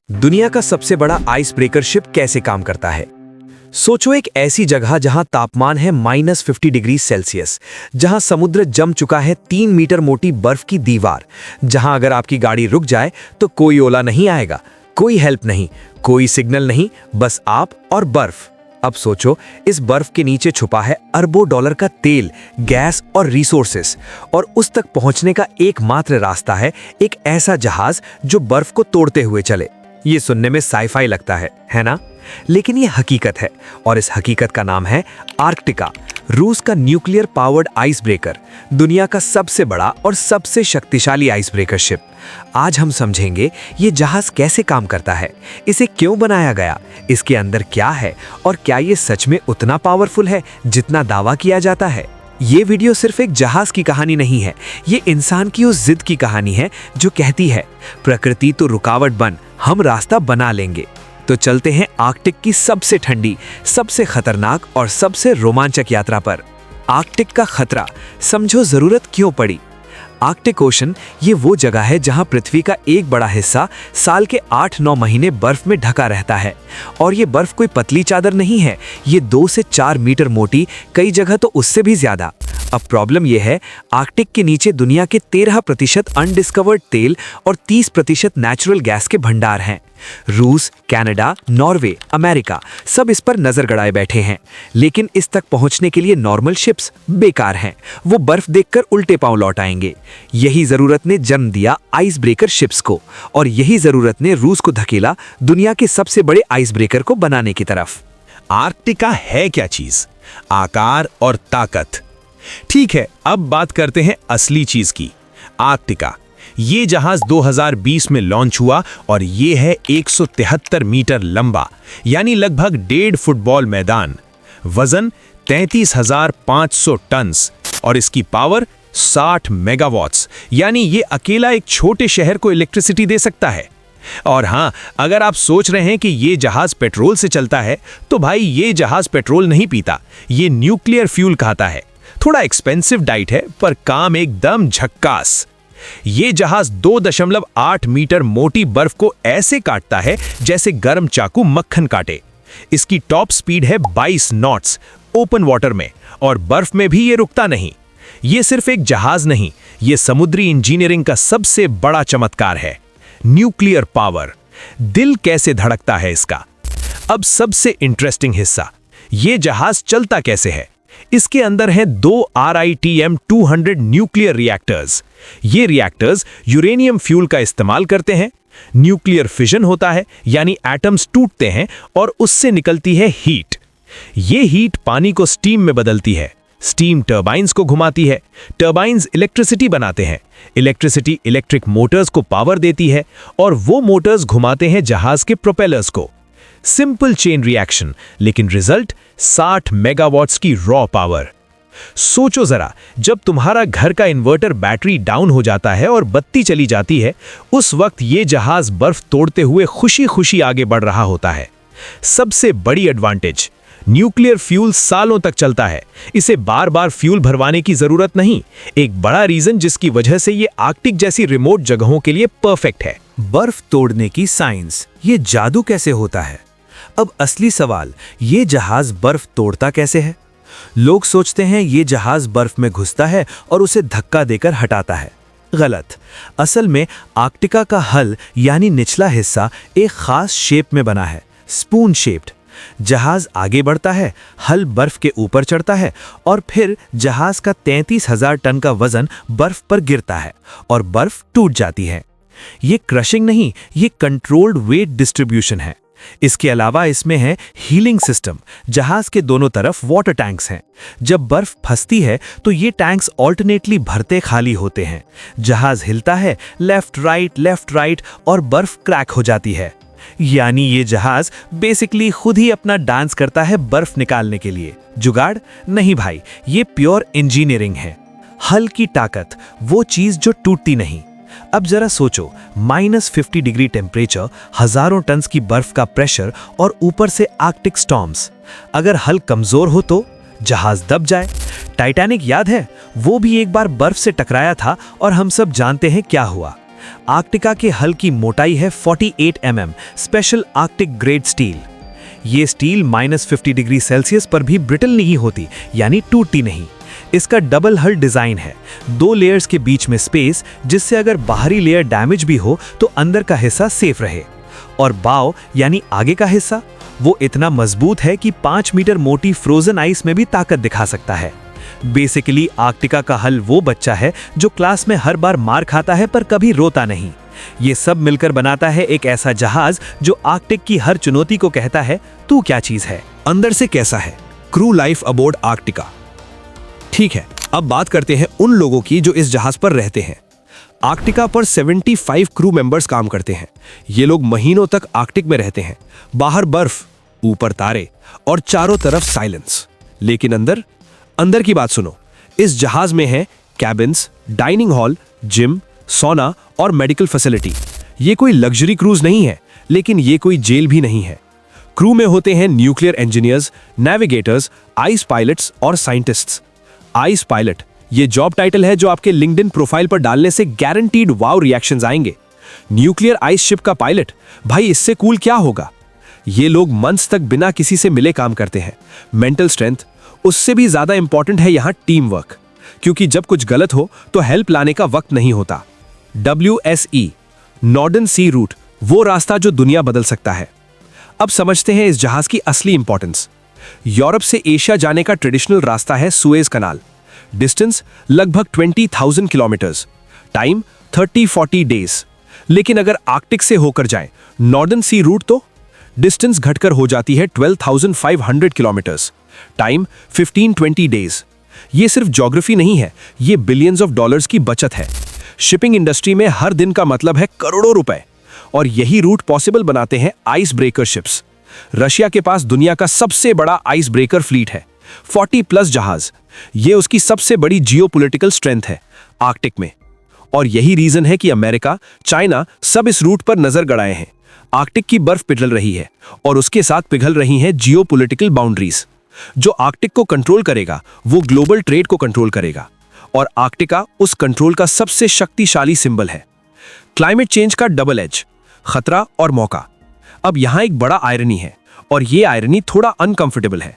दुनिया का सबसे बड़ा आइस ब्रेकर शिप कैसे काम करता है। सोचो एक ऐसी जगह जहां तापमान है -50 डिग्री सेल्सियस, जहां समुद्र जम चुका है 3 मीटर मोटी बर्फ की दीवार, जहां अगर आपकी गाड़ी रुक जाए तो कोई ओला नहीं आएगा, कोई हेल्प नहीं, कोई सिग्नल नहीं, बस आप और बर्फ। अब सोचो इस बर्फ के नीचे छुपा है अरबों डॉलर का तेल, गैस और रिसोर्सेस, और उस तक पहुंचने का एकमात्र रास्ता है एक ऐसा जहाज जो बर्फ को तोड़ते हुए चले। ये सुनने में साइफाई लगता है ना? लेकिन ये हकीकत है, और इस हकीकत का नाम है आर्कटिका, रूस का न्यूक्लियर पावर्ड आइस ब्रेकर, दुनिया का सबसे बड़ा और सबसे शक्तिशाली आइस ब्रेकर शिप। आज हम समझेंगे ये जहाज कैसे काम करता है, इसे क्यों बनाया गया, इसके अंदर क्या है, और क्या ये सच में उतना पावरफुल है जितना दावा किया जाता है। ये वीडियो सिर्फ एक जहाज की कहानी नहीं है, ये इंसान की उस जिद की कहानी है जो कहती है प्रकृति तो रुकावट बन, हम रास्ता बना लेंगे। तो चलते हैं आर्कटिक की सबसे ठंडी, सबसे खतरनाक और सबसे रोमांचक यात्रा पर। आर्कटिक का खतरा, समझो जरूरत क्यों पड़ी। आर्कटिक ओशन ये वो जगह है जहां पृथ्वी का एक बड़ा हिस्सा साल के 8-9 महीने बर्फ में ढका रहता है, और ये बर्फ कोई पतली चादर नहीं है, ये 2 से 4 मीटर मोटी, कई जगह तो उससे भी ज्यादा। अब प्रॉब्लम यह है, आर्कटिक के नीचे दुनिया के 13% अनडिस्कवर्ड तेल और 30% नेचुरल गैस के भंडार हैं। रूस, कनाडा, नॉर्वे, अमेरिका सब इस पर नजर गड़ाए बैठे हैं, लेकिन इस तक पहुंचने के लिए नॉर्मल शिप्स बेकार हैं, वो बर्फ देखकर उल्टे पांव लौट आएंगे। यही जरूरत ने जन्म दिया आइस ब्रेकर शिप्स को, और यही जरूरत ने रूस को धकेला दुनिया के सबसे बड़े आइस ब्रेकर को बनाने की तरफ। आर्कटिका है क्या चीज? आकार और ताकत। ठीक है, अब बात करते हैं असली चीज की। आर्कटिका ये जहाज 2020 में लॉन्च हुआ, और ये है 173 मीटर लंबा, यानी लगभग 1.5 फुटबॉल मैदान। वजन 33,500 टन्स, और इसकी पावर 60 मेगावाट्स, यानी ये अकेला एक छोटे शहर को इलेक्ट्रिसिटी दे सकता है। और हाँ, अगर आप सोच रहे हैं कि ये जहाज पेट्रोल से चलता है, तो भाई ये जहाज पेट्रोल नहीं पीता, ये न्यूक्लियर फ्यूल खाता है। थोड़ा एक्सपेंसिव डाइट है, पर काम एकदम झक्कास। ये जहाज 2.8 मीटर मोटी बर्फ को ऐसे काटता है जैसे गर्म चाकू मक्खन काटे। इसकी टॉप स्पीड है 22 नॉट्स ओपन वाटर में, और बर्फ में भी ये रुकता नहीं। ये सिर्फ एक जहाज नहीं, ये समुद्री इंजीनियरिंग का सबसे बड़ा चमत्कार है। Nuclear power. दिल कैसे धड़कता है इसका। अब सबसे इंटरेस्टिंग हिस्सा, ये जहाज चलता कैसे है। इसके अंदर हैं 2 RITM-200 न्यूक्लियर रिएक्टर्स। ये रिएक्टर्स यूरेनियम फ्यूल का इस्तेमाल करते हैं। न्यूक्लियर फिजन होता है, यानी एटम्स टूटते हैं और उससे निकलती है हीट। ये हीट पानी को स्टीम में बदलती है, स्टीम टर्बाइंस को घुमाती है, टर्बाइंस इलेक्ट्रिसिटी बनाते हैं, इलेक्ट्रिसिटी इलेक्ट्रिक मोटर्स को पावर देती है, और वो मोटर्स घुमाते हैं जहाज के प्रोपेलर्स को। सिंपल चेन रिएक्शन, लेकिन रिजल्ट 60 मेगावाट्स की रॉ पावर। सोचो जरा, जब तुम्हारा घर का इन्वर्टर बैटरी डाउन हो जाता है और बत्ती चली जाती है, उस वक्त ये जहाज बर्फ तोड़ते हुए खुशी खुशी आगे बढ़ रहा होता है। सबसे बड़ी एडवांटेज, न्यूक्लियर फ्यूल सालों तक चलता है, इसे बार बार फ्यूल भरवाने की जरूरत नहीं। एक बड़ा रीजन जिसकी वजह से ये आर्कटिक जैसी रिमोट जगहों के लिए परफेक्ट है। बर्फ तोड़ने की साइंस, ये जादू कैसे होता है। अब असली सवाल, ये जहाज बर्फ तोड़ता कैसे है। लोग सोचते हैं ये जहाज बर्फ में घुसता है और उसे धक्का देकर हटाता है। गलत। असल में आर्कटिका का हल यानी निचला हिस्सा एक खास शेप में बना है, स्पून शेप्ड। जहाज आगे बढ़ता है, हल बर्फ के ऊपर चढ़ता है, और फिर जहाज का 33,000 टन का वजन बर्फ पर गिरता है और बर्फ टूट जाती है। ये क्रशिंग नहीं, ये कंट्रोल्ड वेट डिस्ट्रीब्यूशन है। इसके अलावा इसमें है हीलिंग सिस्टम। जहाज के दोनों तरफ वाटर टैंक्स हैं। जब बर्फ फंसती है तो ये टैंक्स ऑल्टरनेटली भरते खाली होते हैं। जहाज हिलता है, लेफ्ट राइट, और बर्फ क्रैक हो जाती है। यानी ये जहाज बेसिकली खुद ही अपना डांस करता है बर्फ निकालने के लिए। जुगाड़ नहीं भाई, ये प्योर इंजीनियरिंग है। हल की ताकत, वो चीज जो टूटती नहीं। अब जरा सोचो, -50 डिग्री टेम्परेचर, हजारों टन्स की बर्फ का प्रेशर, और ऊपर से आर्कटिक स्टॉर्म्स। अगर हल कमजोर हो तो जहाज दब जाए। टाइटैनिक याद है, वो भी एक बार बर्फ से टकराया था, और हम सब जानते हैं क्या हुआ। आर्कटिका के हल की मोटाई है 48 mm special Arctic grade steel. ये स्टील -50 डिग्री सेल्सियस पर भी ब्रिटल नहीं होती, यानी टूटती नहीं। इसका डबल हल डिजाइन है, 2 लेयर्स के बीच में स्पेस, जिससे अगर बाहरी लेयर डैमेज भी हो तो अंदर का हिस्सा सेफ रहे। और बाव यानी आगे का हिस्सा, वो इतना मजबूत है कि 5 मीटर मोटी फ्रोजन आइस में भी ताकत दिखा सकता है। बेसिकली आर्कटिका का हल वो बच्चा है जो क्लास में हर बार मार खाता है पर कभी रोता नहीं। ये सब मिलकर बनाता है एक ऐसा जहाज जो आर्कटिक की हर चुनौती को कहता है, तू क्या चीज है। अंदर से कैसा है क्रू लाइफ अबोर्ड आर्कटिका? ठीक है, अब बात करते हैं उन लोगों की जो इस जहाज पर रहते हैं। आर्कटिका पर 75 क्रू मेंबर्स काम करते हैं। ये लोग महीनों तक आर्कटिक में रहते हैं। बाहर बर्फ, ऊपर तारे और चारों तरफ साइलेंस। लेकिन अंदर की बात सुनो। इस जहाज में है कैबिन्स, डाइनिंग हॉल, जिम, सोना और मेडिकल फैसिलिटी। ये कोई लग्जरी क्रूज नहीं है, लेकिन ये कोई जेल भी नहीं है। क्रू में होते हैं nuclear engineers, navigators, ice pilots और साइंटिस्ट्स। आइस पायलट ये जॉब टाइटल है जो आपके लिंक्डइन प्रोफाइल पर डालने से गारंटीड वाव रिएक्शंस आएंगे। न्यूक्लियर आइस शिप का पायलट, भाई इससे कूल क्या होगा। ये लोग मंथ्स तक बिना किसी से मिले काम करते हैं। मेंटल स्ट्रेंथ, उससे भी ज्यादा इंपॉर्टेंट है यहाँ टीम वर्क, क्योंकि जब कुछ गलत हो तो हेल्प लाने का वक्त नहीं होता। WSE नॉर्दर्न सी रूट, वो रास्ता जो दुनिया बदल सकता है। अब समझते हैं इस जहाज की असली इंपॉर्टेंस। यूरोप से एशिया जाने का ट्रेडिशनल रास्ता है सुएज कनाल। डिस्टेंस लगभग 20,000 किलोमीटर्स, टाइम 30-40 डेज। लेकिन अगर आर्कटिक से होकर जाएं नॉर्दर्न सी रूट तो डिस्टेंस घटकर हो जाती है 12,500 किलोमीटर्स, टाइम 15-20 डेज। ये सिर्फ ज्योग्राफी नहीं है, ये बिलियंस ऑफ डॉलर्स की बचत है। शिपिंग इंडस्ट्री में हर दिन का मतलब है करोड़ों रुपए। और यही रूट पॉसिबल बनाते हैं आइस ब्रेकर शिप्स। रशिया के पास दुनिया का सबसे बड़ा आइस ब्रेकर फ्लीट है, 40+ जहाज। ये उसकी सबसे बड़ी जियोपॉलिटिकल स्ट्रेंथ है आर्कटिक में। और यही रीजन है कि अमेरिका, चाइना सब इस रूट पर नजर गड़ाए हैं। आर्कटिक की बर्फ पिघल रही है और उसके साथ पिघल रही हैं जियोपॉलिटिकल बाउंड्रीज। जो आर्कटिक को कंट्रोल करेगा वो ग्लोबल ट्रेड को कंट्रोल करेगा, और आर्कटिका उस कंट्रोल का सबसे शक्तिशाली सिंबल है। क्लाइमेट चेंज का डबल एज, खतरा और मौका। अब यहां एक बड़ा आयरनी है, और ये आयरनी थोड़ा अनकंफर्टेबल है।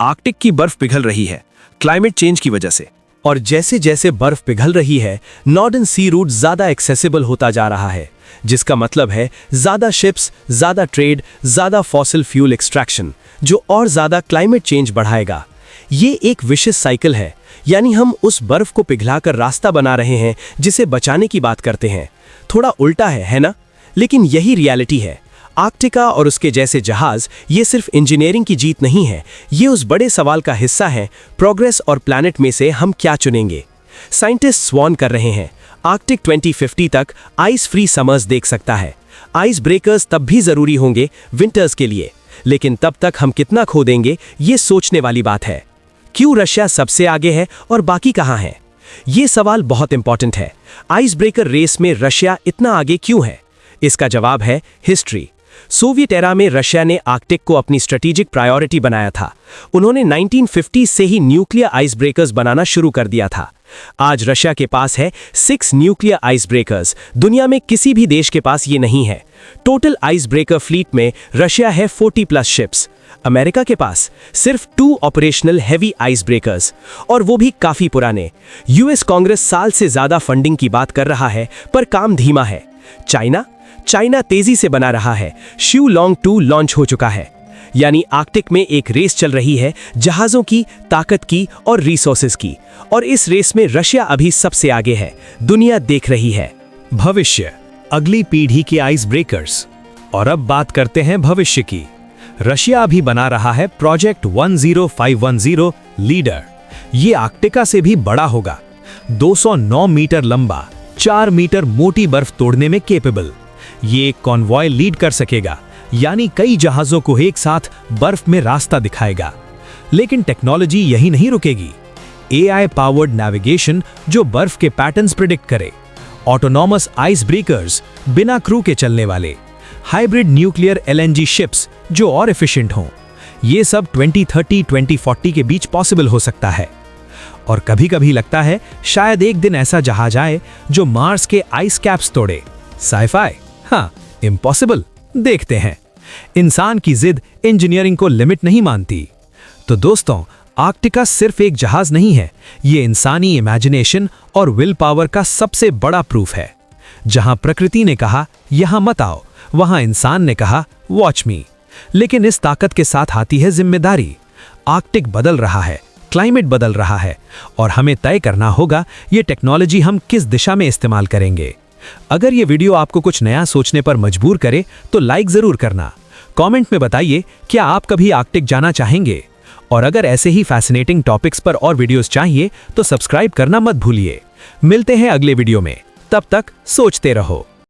आर्कटिक की बर्फ पिघल रही है क्लाइमेट चेंज की वजह से, और जैसे जैसे बर्फ पिघल रही है नॉर्दर्न सी रूट ज्यादा एक्सेसिबल होता जा रहा है, जिसका मतलब है ज्यादा शिप्स, ज्यादा ट्रेड, ज्यादा फॉसिल फ्यूल एक्सट्रैक्शन, जो और ज्यादा क्लाइमेट चेंज बढ़ाएगा। ये एक विशियस साइकिल है, यानी हम उस बर्फ को पिघलाकर रास्ता बना रहे हैं जिसे बचाने की बात करते हैं। थोड़ा उल्टा है ना? लेकिन यही रियलिटी है। आर्कटिका और उसके जैसे जहाज ये सिर्फ इंजीनियरिंग की जीत नहीं है, ये उस बड़े सवाल का हिस्सा है, प्रोग्रेस और प्लैनेट में से हम क्या चुनेंगे। साइंटिस्ट वॉर्न कर रहे हैं, आर्कटिक 2050 तक आइस फ्री समर्स देख सकता है। आइस ब्रेकर्स तब भी जरूरी होंगे विंटर्स के लिए, लेकिन तब तक हम कितना खो देंगे ये सोचने वाली बात है। क्यों रशिया सबसे आगे है और बाकी कहां है? ये सवाल बहुत इंपॉर्टेंट है। आइस ब्रेकर रेस में रशिया इतना आगे क्यों है? इसका जवाब है हिस्ट्री। सोवियत एरा में रशिया ने आर्कटिक को अपनी स्ट्रेटेजिक प्रायोरिटी बनाया था। उन्होंने 1950 से ही न्यूक्लियर आइस ब्रेकर्स बनाना शुरू कर दिया था। आज रशिया के पास है 6 न्यूक्लियर आइस ब्रेकर्स। दुनिया में किसी भी देश के पास ये नहीं है। टोटल आइस ब्रेकर फ्लीट में रशिया है 40+ शिप्स। अमेरिका के पास सिर्फ 2 ऑपरेशनल हेवी आइस ब्रेकर्स, और वो भी काफी पुराने। यूएस कांग्रेस साल से ज्यादा फंडिंग की बात कर रहा है, पर काम धीमा है। चाइना तेजी से बना रहा है। शिउ लॉन्ग 2 लॉन्च हो चुका है। यानी आर्कटिक में एक रेस चल रही है, जहाजों की, ताकत की और रिसोर्सेज की। और इस रेस में रशिया अभी सबसे आगे है। दुनिया देख रही है भविष्य, अगली पीढ़ी के आइस ब्रेकर्स। और अब बात करते हैं भविष्य की। रशिया अभी बना रहा है प्रोजेक्ट 10510 लीडर। ये आर्कटिका से भी बड़ा होगा। 209 मीटर लंबा, 4 मीटर मोटी बर्फ तोड़ने में केपेबल। ये एक कॉन्वॉय लीड कर सकेगा, यानी कई जहाजों को एक साथ बर्फ में रास्ता दिखाएगा। लेकिन टेक्नोलॉजी यही नहीं रुकेगी। AI पावर्ड नेविगेशन जो बर्फ के पैटर्न्स प्रिडिक्ट करे, ऑटोनॉमस आइस ब्रेकर्स बिना क्रू के चलने वाले, हाइब्रिड न्यूक्लियर LNG शिप्स जो और एफिशिएंट हों, ये सब 2030-2040 के बीच पॉसिबल हो सकता है। और कभी-कभी लगता है शायद एक दिन ऐसा जहाज आए जो मार्स के आइस कैप्स तोड़े। साइफाई? हाँ, इम्पॉसिबल। देखते हैं। इंसान की जिद इंजीनियरिंग को लिमिट नहीं मानती। तो दोस्तों, आर्कटिका सिर्फ एक जहाज नहीं है, ये इंसानी इमेजिनेशन और विल पावर का सबसे बड़ा प्रूफ है। जहां प्रकृति ने कहा यहां मत आओ, वहां इंसान ने कहा वॉच मी। लेकिन इस ताकत के साथ आती है जिम्मेदारी। आर्कटिक बदल रहा है, क्लाइमेट बदल रहा है, और हमें तय करना होगा ये टेक्नोलॉजी हम किस दिशा में इस्तेमाल करेंगे। अगर ये वीडियो आपको कुछ नया सोचने पर मजबूर करे तो लाइक जरूर करना। कमेंट में बताइए क्या आप कभी आर्कटिक जाना चाहेंगे, और अगर ऐसे ही फैसिनेटिंग टॉपिक्स पर और वीडियोस चाहिए तो सब्सक्राइब करना मत भूलिए। मिलते हैं अगले वीडियो में, तब तक सोचते रहो।